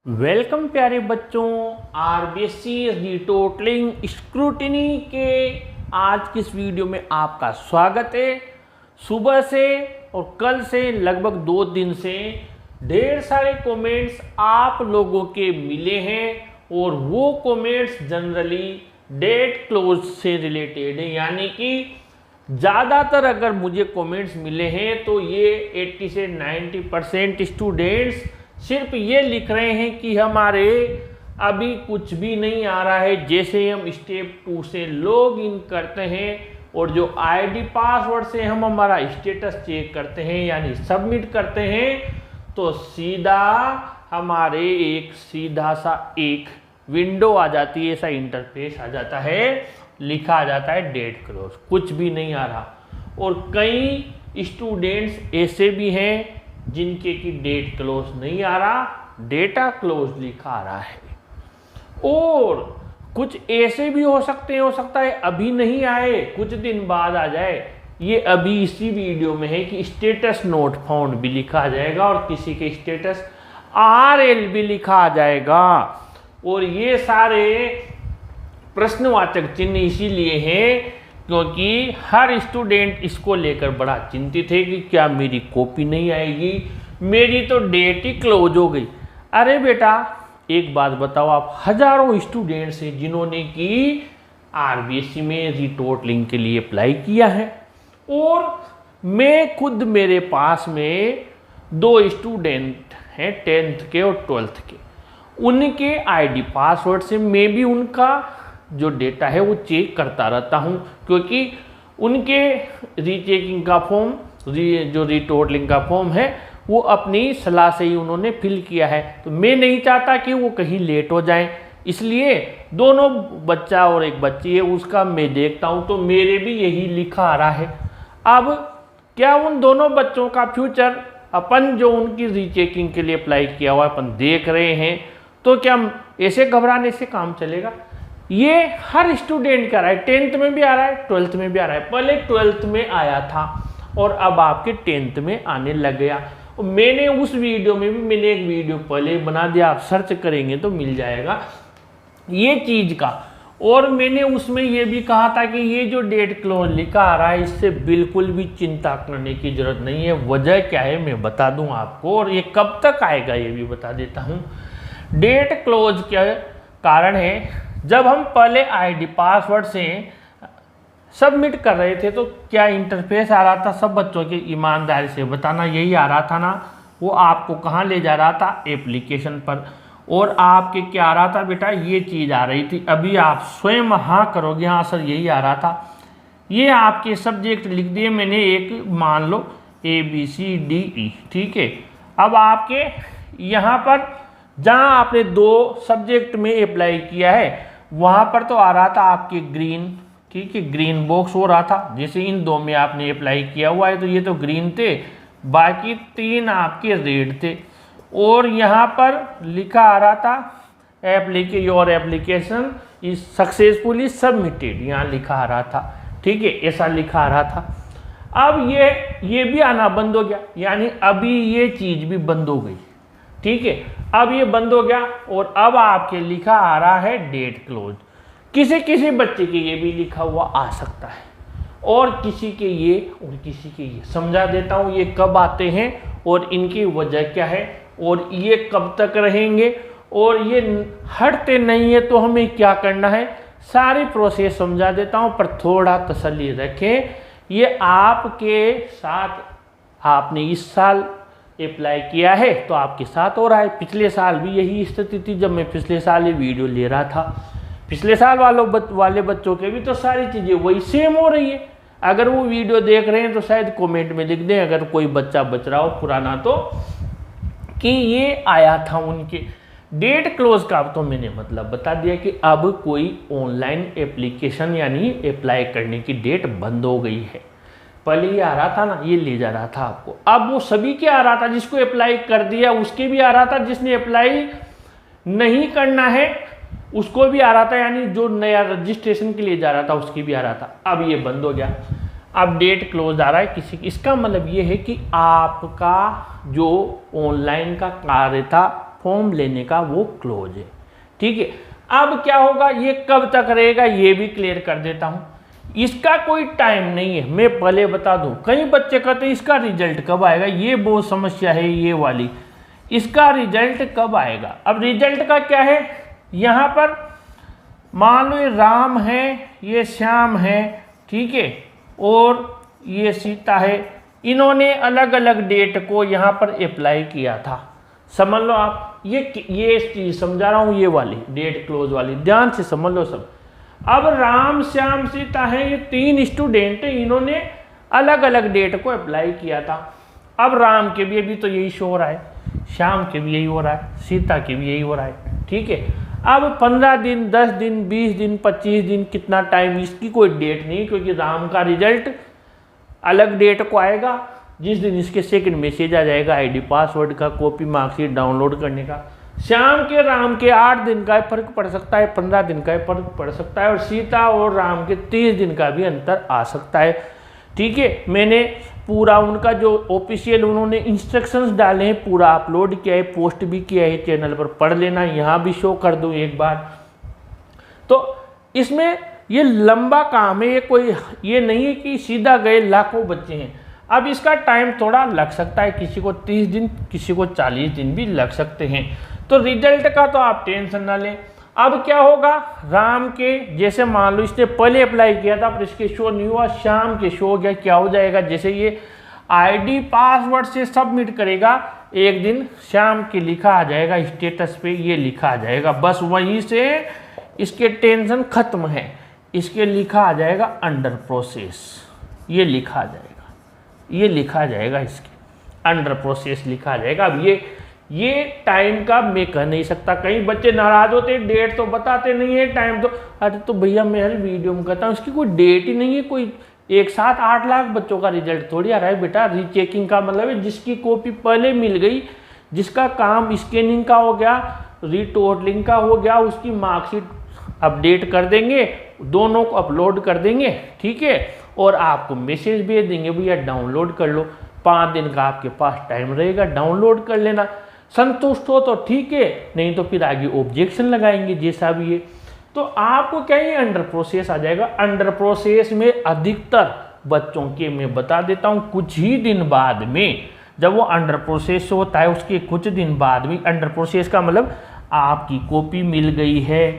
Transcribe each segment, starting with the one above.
Welcome प्यारे बच्चों, RBSC retotalling scrutiny के आज की इस वीडियो में आपका स्वागत है। सुबह से और कल से लगभग 2 दिन से ढेर सारे कमेंट्स आप लोगों के मिले हैं और वो कमेंट्स जनरली डेट क्लोज से रिलेटेड है, यानी कि ज़्यादातर अगर मुझे कमेंट्स मिले हैं तो ये 80 से 90% स्टूडेंट्स सिर्फ ये लिख रहे हैं कि हमारे अभी कुछ भी नहीं आ रहा है। जैसे हम स्टेप 2 से लॉग इन करते हैं और जो आईडी पासवर्ड से हम हमारा स्टेटस चेक करते हैं यानी सबमिट करते हैं, तो सीधा हमारे सीधा सा एक विंडो आ जाती है, ऐसा इंटरफेस आ जाता है, लिखा आ जाता है डेट क्लोज, कुछ भी नहीं आ रहा। और कई स्टूडेंट्स ऐसे भी हैं जिनके की डेट क्लोज नहीं आ रहा, डेटा क्लोज लिखा आ रहा है। और कुछ ऐसे भी हो सकता है अभी नहीं आए, कुछ दिन बाद आ जाए। ये अभी इसी वीडियो में है कि स्टेटस नोट फाउंड भी लिखा आ जाएगा और किसी के स्टेटस RL भी लिखा आ जाएगा। और ये सारे प्रश्नवाचक चिन्ह इसीलिए हैं क्योंकि हर स्टूडेंट इसको लेकर बड़ा चिंतित है कि क्या मेरी कॉपी नहीं आएगी, मेरी तो डेट ही क्लोज हो गई। अरे बेटा एक बात बताओ, आप हजारों स्टूडेंट्स हैं जिन्होंने कि आरबीएससी में रिटोटलिंग के लिए अप्लाई किया है, और मैं खुद मेरे पास में 2 स्टूडेंट हैं 10th के और 12th के, उनके आईडी पासवर्ड से मैं भी उनका जो डेटा है वो चेक करता रहता हूँ, क्योंकि उनके रीचेकिंग का फॉर्म, जो रिटोटलिंग का फॉर्म है वो अपनी सलाह से ही उन्होंने फिल किया है। तो मैं नहीं चाहता कि वो कहीं लेट हो जाएं, इसलिए दोनों बच्चा और एक बच्ची है उसका मैं देखता हूँ, तो मेरे भी यही लिखा आ रहा है। अब क्या उन दोनों बच्चों का फ्यूचर अपन जो उनकी रीचेकिंग के लिए अप्लाई किया हुआ अपन देख रहे हैं, तो क्या ऐसे घबराने से काम चलेगा? ये हर स्टूडेंट का रहा है, 10th में भी आ रहा है, 12th में भी आ रहा है। पहले 12th में आया था और अब आपके 10th में आने लग गया। और मैंने उस वीडियो में भी मैंने एक वीडियो पहले बना दिया, आप सर्च करेंगे तो मिल जाएगा ये चीज़ का। और मैंने उसमें ये भी कहा था कि ये जो डेट क्लोज लिखा आ रहा है इससे बिल्कुल भी चिंता करने की जरूरत नहीं है। वजह क्या है मैं बता दूं आपको, और ये कब तक आएगा ये भी बता देता हूँ। डेट क्लोज क्या कारण है, जब हम पहले आईडी पासवर्ड से सबमिट कर रहे थे तो क्या इंटरफेस आ रहा था, सब बच्चों के ईमानदारी से बताना यही आ रहा था ना, वो आपको कहाँ ले जा रहा था, एप्लीकेशन पर। और आपके क्या आ रहा था बेटा, ये चीज़ आ रही थी। अभी आप स्वयं हाँ करोगे, हाँ सर यही आ रहा था। ये आपके सब्जेक्ट लिख दिए मैंने, एक मान लो ABCDE, ठीक है। अब आपके यहाँ पर जहाँ आपने 2 सब्जेक्ट में अप्लाई किया है वहाँ पर तो आ रहा था आपके ग्रीन, ठीक है, ग्रीन बॉक्स हो रहा था। जैसे इन 2 में आपने अप्लाई किया हुआ है तो ये तो ग्रीन थे, बाकी 3 आपके रेड थे। और यहाँ पर लिखा आ रहा था your application is successfully submitted, यहाँ लिखा आ रहा था, ठीक है, ऐसा लिखा आ रहा था। अब ये भी आना बंद हो गया, यानी अभी ये चीज़ भी बंद हो गई, ठीक है। अब ये बंद हो गया और अब आपके लिखा आ रहा है डेट क्लोज। किसी बच्चे के ये भी लिखा हुआ आ सकता है, और किसी के ये और किसी के ये। समझा देता हूँ ये कब आते हैं और इनकी वजह क्या है और ये कब तक रहेंगे, और ये हटते नहीं है तो हमें क्या करना है, सारी प्रोसेस समझा देता हूँ। पर थोड़ा तसल्ली रखें, ये आपके साथ, आपने इस साल अप्लाई किया है तो आपके साथ हो रहा है। पिछले साल भी यही स्थिति थी, जब मैं पिछले साल ये वीडियो ले रहा था, पिछले साल वाले बच्चों के भी तो सारी चीज़ें वही सेम हो रही है। अगर वो वीडियो देख रहे हैं तो शायद कमेंट में लिख दें, अगर कोई बच्चा बच रहा हो पुराना तो, कि ये आया था उनके डेट क्लोज का। अब तो मैंने मतलब बता दिया कि अब कोई ऑनलाइन एप्लीकेशन यानी अप्लाई करने की डेट बंद हो गई है। पहले ये आ रहा था ना, ये ले जा रहा था आपको, अब वो सभी के आ रहा था, जिसको अप्लाई कर दिया उसके भी आ रहा था, जिसने अप्लाई नहीं करना है उसको भी आ रहा था, यानी जो नया रजिस्ट्रेशन के लिए जा रहा था उसकी भी आ रहा था। अब ये बंद हो गया, अब डेट क्लोज आ रहा है किसी। इसका मतलब ये है कि आपका जो ऑनलाइन का कार्य था फॉर्म लेने का वो क्लोज है। ठीक है, अब क्या होगा, ये कब तक रहेगा ये भी क्लियर कर देता हूँ। इसका कोई टाइम नहीं है, मैं पहले बता दूं। कई बच्चे कहते हैं इसका रिजल्ट कब आएगा, ये बहुत समस्या है ये वाली, इसका रिजल्ट कब आएगा। अब रिजल्ट का क्या है, यहाँ पर मान लो ये राम है, ये श्याम है, ठीक है, और ये सीता है, इन्होंने अलग अलग डेट को यहाँ पर अप्लाई किया था। समझ लो आप, ये चीज समझा रहा हूँ, ये वाली डेट क्लोज वाली, ध्यान से समझ लो सब। अब राम श्याम सीता है, ये 3 स्टूडेंट, इन्होंने अलग अलग डेट को अप्लाई किया था। अब राम के भी अभी तो यही शो हो रहा है, श्याम के भी यही हो रहा है, सीता के भी यही हो रहा है। ठीक है, अब 15 दिन, 10 दिन, 20 दिन, 25 दिन, कितना टाइम, इसकी कोई डेट नहीं, क्योंकि राम का रिजल्ट अलग डेट को आएगा जिस दिन इसके सेकंड मैसेज आ जाएगा आईडी पासवर्ड का, कॉपी मार्कशीट डाउनलोड करने का। श्याम के राम के 8 दिन का फर्क पड़ सकता है, 15 दिन का फर्क पड़ सकता है, और सीता और राम के 30 दिन का भी अंतर आ सकता है। ठीक है, मैंने पूरा उनका जो ऑफिशियल उन्होंने इंस्ट्रक्शंस डाले हैं पूरा अपलोड किया है, पोस्ट भी किया है चैनल पर, पढ़ लेना, यहाँ भी शो कर दूँ एक बार। तो इसमें ये लंबा काम है, ये कोई ये नहीं है कि सीधा गए लाखों बच्चे हैं। अब इसका टाइम थोड़ा लग सकता है, किसी को 30 दिन, किसी को 40 दिन भी लग सकते हैं। तो रिजल्ट का तो आप टेंशन ना लें। अब क्या होगा, राम के जैसे मान लो इसने पहले अप्लाई किया था पर इसके शो नहीं हुआ, शाम के शो हो गया, क्या हो जाएगा, जैसे ये आईडी पासवर्ड से सबमिट करेगा, एक दिन शाम के लिखा आ जाएगा स्टेटस पे, ये लिखा आ जाएगा, बस वहीं से इसके टेंशन खत्म है। इसके लिखा आ जाएगा अंडर प्रोसेस, ये लिखा आ जाएगा, ये लिखा आ जाएगा, इसके अंडर प्रोसेस लिखा आ जाएगा। अब ये टाइम का मैं कह नहीं सकता, कई बच्चे नाराज होते, डेट तो बताते नहीं है, टाइम तो, अरे तो भैया मैं हर वीडियो में कहता हूँ इसकी कोई डेट ही नहीं है, कोई एक साथ 8 लाख बच्चों का रिजल्ट थोड़ी आ रहा है बेटा। रीचेकिंग का मतलब है जिसकी कॉपी पहले मिल गई, जिसका काम स्कैनिंग का हो गया, रीटोटलिंग का हो गया, उसकी मार्कशीट अपडेट कर देंगे, दोनों को अपलोड कर देंगे। ठीक है, और आपको मैसेज भेज देंगे भैया डाउनलोड कर लो, 5 दिन का आपके पास टाइम रहेगा, डाउनलोड कर लेना। संतुष्ट हो तो ठीक है, नहीं तो फिर आगे ऑब्जेक्शन लगाएंगे जैसा भी है। तो आपको क्या ये अंडर प्रोसेस आ जाएगा। अंडर प्रोसेस में अधिकतर बच्चों के मैं बता देता हूँ कुछ ही दिन बाद में, जब वो अंडर प्रोसेस होता है उसके कुछ दिन बाद में, अंडर प्रोसेस का मतलब आपकी कॉपी मिल गई है,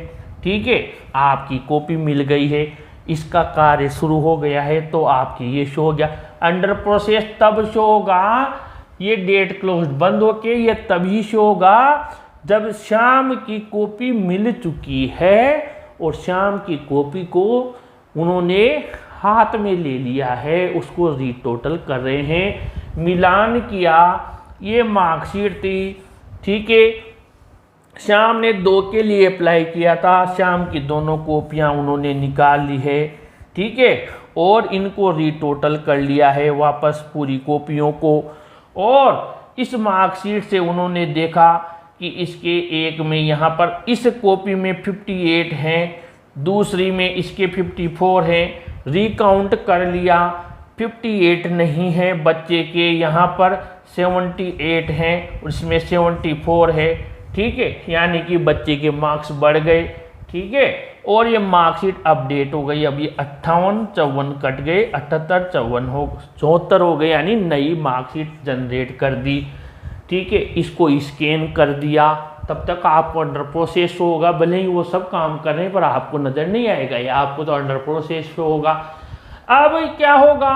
ठीक है, आपकी कॉपी मिल गई है, इसका कार्य शुरू हो गया है, तो आपकी ये शो हो गया। अंडर प्रोसेस तब शो होगा, ये डेट क्लोज बंद होके ये तभी शो होगा जब श्याम की कॉपी मिल चुकी है और श्याम की कॉपी को उन्होंने हाथ में ले लिया है, उसको रीटोटल कर रहे हैं, मिलान किया, ये मार्कशीट थी, ठीक है, श्याम ने 2 के लिए अप्लाई किया था, श्याम की दोनों कॉपियां उन्होंने निकाल ली है, ठीक है, और इनको रीटोटल कर लिया है वापस पूरी कॉपियों को, और इस मार्कशीट से उन्होंने देखा कि इसके एक में यहाँ पर इस कॉपी में 58 हैं, दूसरी में इसके 54 हैं, रिकाउंट कर लिया, 58 नहीं है बच्चे के, यहाँ पर 78 हैं, उसमें 74 है, ठीक है, यानी कि बच्चे के मार्क्स बढ़ गए, ठीक है, और ये मार्कशीट अपडेट हो गई। अब ये 58 54 कट गए, 78 54 हो 74 हो गए, यानी नई मार्कशीट जनरेट कर दी, ठीक है, इसको स्कैन कर दिया। तब तक आपको अंडर प्रोसेस होगा, भले ही वो सब काम कर रहे हैं पर आपको नज़र नहीं आएगा, ये आपको तो अंडर प्रोसेस होगा। अब क्या होगा,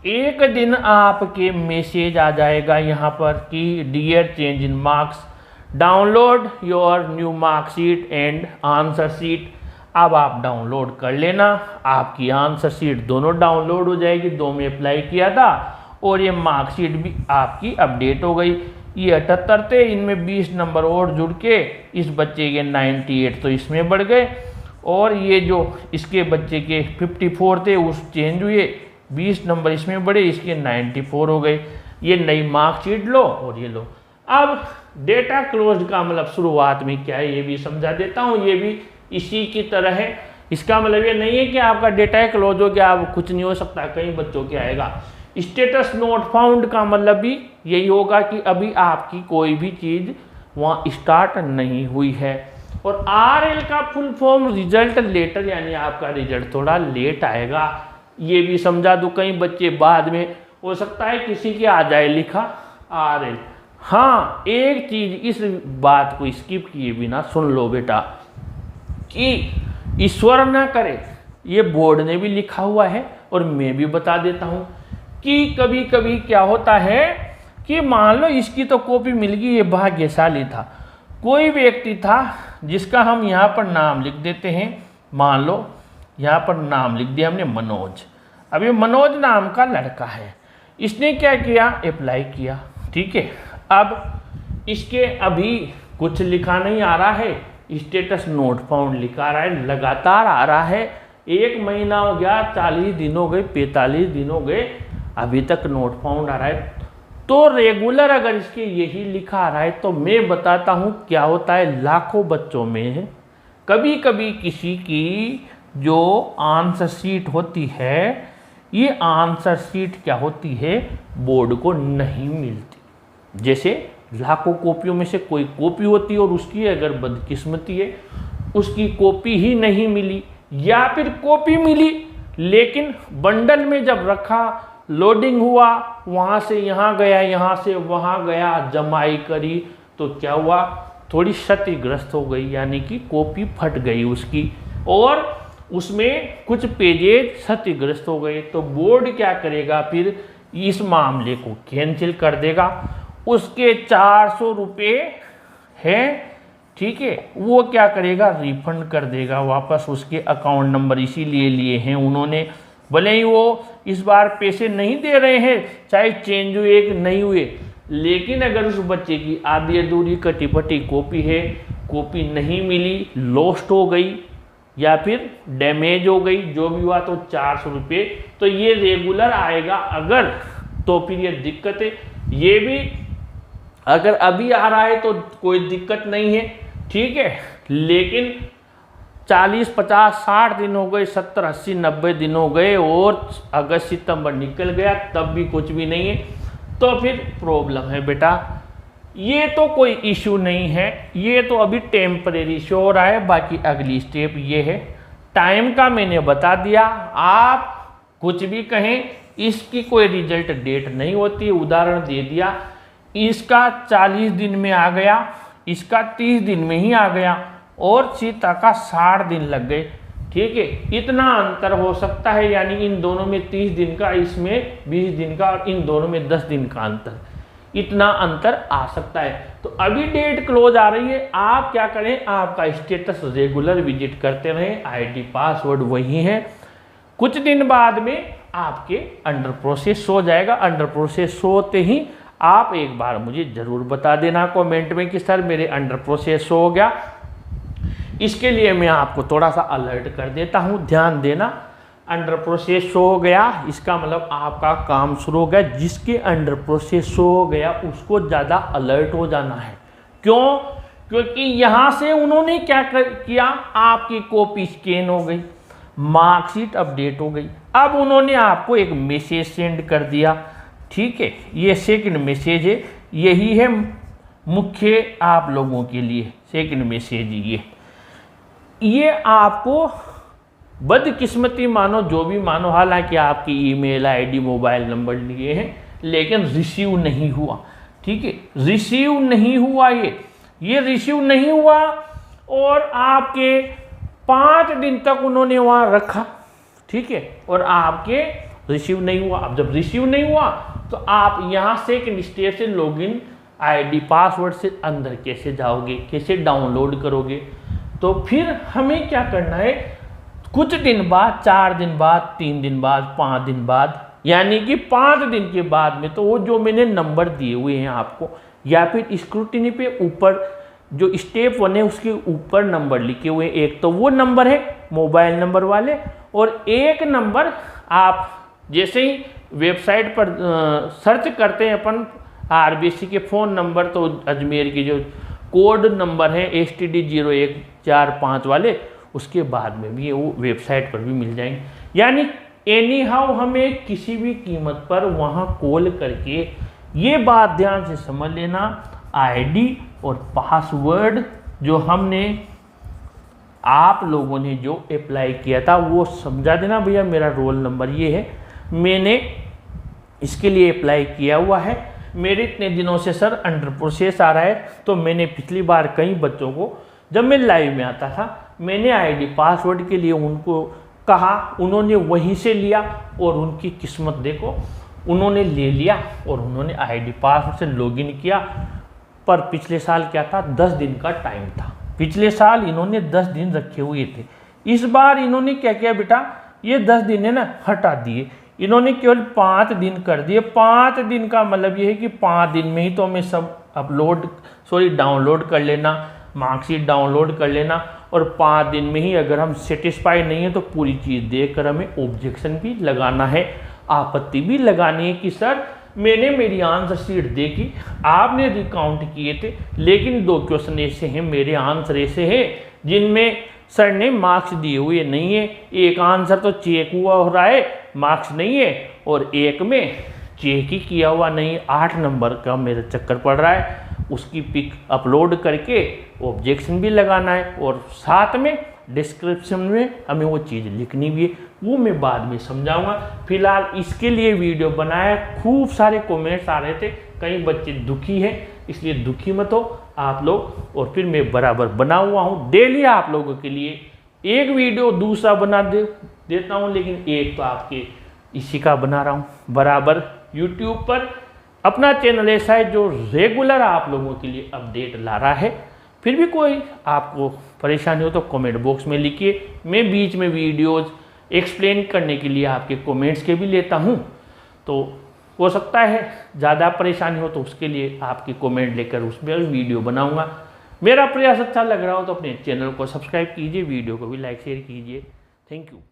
एक दिन आपके मैसेज आ जाएगा यहाँ पर कि dear change in marks, download your new marksheet and answer sheet. अब आप डाउनलोड कर लेना, आपकी आंसर शीट दोनों डाउनलोड हो जाएगी, 2 में अप्लाई किया था, और ये मार्कशीट भी आपकी अपडेट हो गई। ये 78 थे, इनमें 20 नंबर और जुड़ के इस बच्चे के 98 तो इसमें बढ़ गए, और ये जो इसके बच्चे के 54 थे उस चेंज हुए, 20 नंबर इसमें बढ़े, इसके 94 हो गए। ये नई मार्कशीट लो और ये लो। अब डेटा क्लोज का मतलब शुरुआत में क्या है ये भी समझा देता हूँ, ये भी इसी की तरह है। इसका मतलब ये नहीं है कि आपका डेटा क्लोज हो गया, अब कुछ नहीं हो सकता, कई बच्चों के आएगा। स्टेटस नोट फाउंड का मतलब भी यही होगा कि अभी आपकी कोई भी चीज़ वहाँ स्टार्ट नहीं हुई है। और RL का फुल फॉर्म रिजल्ट लेटर, यानी आपका रिजल्ट थोड़ा लेट आएगा। ये भी समझा दूँ, कई बच्चे बाद में हो सकता है किसी के आ जाए लिखा RL। हाँ, एक चीज़ इस बात को स्किप किए बिना सुन लो बेटा, कि ईश्वर ना करे, ये बोर्ड ने भी लिखा हुआ है और मैं भी बता देता हूँ कि कभी कभी क्या होता है कि मान लो इसकी तो कॉपी मिल गई, ये भाग्यशाली था। कोई व्यक्ति था जिसका हम यहाँ पर नाम लिख देते हैं, मान लो यहाँ पर नाम लिख दिया हमने मनोज। अब ये मनोज नाम का लड़का है, इसने क्या किया, अप्लाई किया, ठीक है। अब इसके अभी कुछ लिखा नहीं आ रहा है, स्टेटस नोट फाउंड लिखा आ रहा है, लगातार आ रहा है। 1 महीना हो गया, 40 दिन हो गए, 45 दिन हो गए, अभी तक नोट फाउंड आ रहा है। तो रेगुलर अगर इसके यही लिखा आ रहा है तो मैं बताता हूँ क्या होता है, लाखों बच्चों में कभी कभी किसी की जो आंसर शीट होती है, ये आंसर शीट क्या होती है, बोर्ड को नहीं मिलती। जैसे लाखों कॉपियों में से कोई कॉपी होती है और उसकी अगर बदकिस्मती है, उसकी कॉपी ही नहीं मिली, या फिर कॉपी मिली लेकिन बंडल में जब रखा, लोडिंग हुआ, वहाँ से यहाँ गया, यहाँ से वहाँ गया, जमाई करी तो क्या हुआ, थोड़ी क्षतिग्रस्त हो गई, यानी कि कॉपी फट गई उसकी और उसमें कुछ पेजेज क्षतिग्रस्त हो गए। तो बोर्ड क्या करेगा, फिर इस मामले को कैंसिल कर देगा। उसके 400 रुपये हैं, ठीक है, वो क्या करेगा, रिफंड कर देगा वापस उसके अकाउंट नंबर इसीलिए लिए हैं उन्होंने। भले ही वो इस बार पैसे नहीं दे रहे हैं, चाहे चेंज हुए कि नहीं हुए, लेकिन अगर उस बच्चे की आधी अधूरी कटी पटी कॉपी है, कॉपी नहीं मिली, लॉस्ट हो गई या फिर डैमेज हो गई, जो भी हुआ, तो 400 रुपये तो ये रेगुलर आएगा। अगर तो फिर ये दिक्कत है। ये भी अगर अभी आ रहा है तो कोई दिक्कत नहीं है, ठीक है, लेकिन 40, 50, 60 दिन हो गए, 70, 80, 90 दिन हो गए और अगस्त सितंबर निकल गया, तब भी कुछ भी नहीं है, तो फिर प्रॉब्लम है बेटा। ये तो कोई इशू नहीं है, ये तो अभी टेम्परेरी शो हो रहा है। बाकी अगली स्टेप ये है, टाइम का मैंने बता दिया। आप कुछ भी कहें, इसकी कोई रिजल्ट डेट नहीं होती, उदाहरण दे दिया, इसका 40 दिन में आ गया, इसका 30 दिन में ही आ गया और सीता का 60 दिन लग गए, ठीक है, इतना अंतर हो सकता है। यानी इन दोनों में 30 दिन का, इसमें 20 दिन का और इन दोनों में 10 दिन का अंतर, इतना अंतर आ सकता है। तो अभी डेट क्लोज आ रही है, आप क्या करें, आपका स्टेटस रेगुलर विजिट करते रहें, आईडी पासवर्ड वही है। कुछ दिन बाद में आपके अंडर प्रोसेस हो जाएगा। अंडर प्रोसेस होते ही आप एक बार मुझे ज़रूर बता देना कमेंट में कि सर मेरे अंडर प्रोसेस हो गया। इसके लिए मैं आपको थोड़ा सा अलर्ट कर देता हूँ, ध्यान देना। अंडर प्रोसेस हो गया इसका मतलब आपका काम शुरू हो गया। जिसके अंडर प्रोसेस हो गया उसको ज़्यादा अलर्ट हो जाना है। क्यों? क्योंकि यहाँ से उन्होंने क्या किया, आपकी कॉपी स्कैन हो गई, मार्कशीट अपडेट हो गई। अब उन्होंने आपको एक मैसेज सेंड कर दिया, ठीक है, ये सेकंड मैसेज है, यही है मुख्य आप लोगों के लिए सेकंड मैसेज। ये आपको बदकिस्मती मानो, जो भी मानो, हालांकि आपकी ईमेल आईडी मोबाइल नंबर लिए हैं, लेकिन रिसीव नहीं हुआ, ठीक है, रिसीव नहीं हुआ, ये रिसीव नहीं हुआ और आपके 5 दिन तक उन्होंने वहाँ रखा, ठीक है, और आपके रिसीव नहीं हुआ। अब जब रिसीव नहीं हुआ तो आप यहाँ सेकंड स्टेप से लॉगिन आईडी पासवर्ड से अंदर कैसे जाओगे, कैसे डाउनलोड करोगे। तो फिर हमें क्या करना है, कुछ दिन बाद, 4 दिन बाद, 3 दिन बाद, 5 दिन बाद, यानी कि 5 दिन के बाद में, तो वो जो मैंने नंबर दिए हुए हैं आपको, या फिर स्क्रूटिनी पे ऊपर जो स्टेप 1 है उसके ऊपर नंबर लिखे हुए हैं। एक तो वो नंबर है मोबाइल नंबर वाले, और एक नंबर आप जैसे ही वेबसाइट पर सर्च करते हैं अपन RBSC के फ़ोन नंबर, तो अजमेर की जो कोड नंबर है STD 0145 वाले, उसके बाद में भी वो वेबसाइट पर भी मिल जाएंगे। यानी एनी हाउ हमें किसी भी कीमत पर वहाँ कॉल करके, ये बात ध्यान से समझ लेना, आईडी और पासवर्ड जो हमने आप लोगों ने जो अप्लाई किया था वो समझा देना भैया। मेरा रोल नंबर ये है, मैंने इसके लिए अप्लाई किया हुआ है, मेरे इतने दिनों से सर अंडर प्रोसेस आ रहा है। तो मैंने पिछली बार कई बच्चों को जब मैं लाइव में आता था मैंने आईडी पासवर्ड के लिए उनको कहा, उन्होंने वहीं से लिया और उनकी किस्मत देखो, उन्होंने ले लिया और उन्होंने आईडी पासवर्ड से लॉगिन किया। पर पिछले साल क्या था, 10 दिन का टाइम था। पिछले साल इन्होंने 10 दिन रखे हुए थे। इस बार इन्होंने क्या किया बेटा, ये 10 दिन है ना हटा दिए, इन्होंने केवल 5 दिन कर दिए। 5 दिन का मतलब ये है कि 5 दिन में ही तो हमें सब डाउनलोड कर लेना, मार्कशीट डाउनलोड कर लेना, और 5 दिन में ही अगर हम सेटिस्फाई नहीं है तो पूरी चीज़ देखकर हमें ऑब्जेक्शन भी लगाना है, आपत्ति भी लगानी है कि सर मैंने मेरी आंसर शीट देखी, आपने रिकाउंट किए थे, लेकिन 2 क्वेश्चन ऐसे हैं, मेरे आंसर ऐसे हैं जिनमें सर ने मार्क्स दिए हुए नहीं है। एक आंसर तो चेक हुआ हो रहा है, मार्क्स नहीं है, और एक में चेक ही किया हुआ नहीं है, 8 नंबर का मेरा चक्कर पड़ रहा है। उसकी पिक अपलोड करके ऑब्जेक्शन भी लगाना है और साथ में डिस्क्रिप्शन में हमें वो चीज़ लिखनी भी है, वो मैं बाद में समझाऊंगा। फिलहाल इसके लिए वीडियो बनाया, खूब सारे कमेंट्स आ रहे थे, कई बच्चे दुखी हैं, इसलिए दुखी मत हो आप लोग। और फिर मैं बराबर बना हुआ हूँ डेली आप लोगों के लिए, एक वीडियो दूसरा बना देता हूँ, लेकिन एक तो आपके इसी का बना रहा हूँ बराबर। यूट्यूब पर अपना चैनल ऐसा है जो रेगुलर आप लोगों के लिए अपडेट ला रहा है। फिर भी कोई आपको परेशानी हो तो कमेंट बॉक्स में लिखिए, मैं बीच में वीडियोज़ एक्सप्लेन करने के लिए आपके कमेंट्स के भी लेता हूँ। तो हो सकता है ज़्यादा परेशानी हो तो उसके लिए आपकी कमेंट लेकर उसमें वीडियो बनाऊँगा। मेरा प्रयास अच्छा लग रहा हो तो अपने चैनल को सब्सक्राइब कीजिए, वीडियो को भी लाइक शेयर कीजिए। Thank you.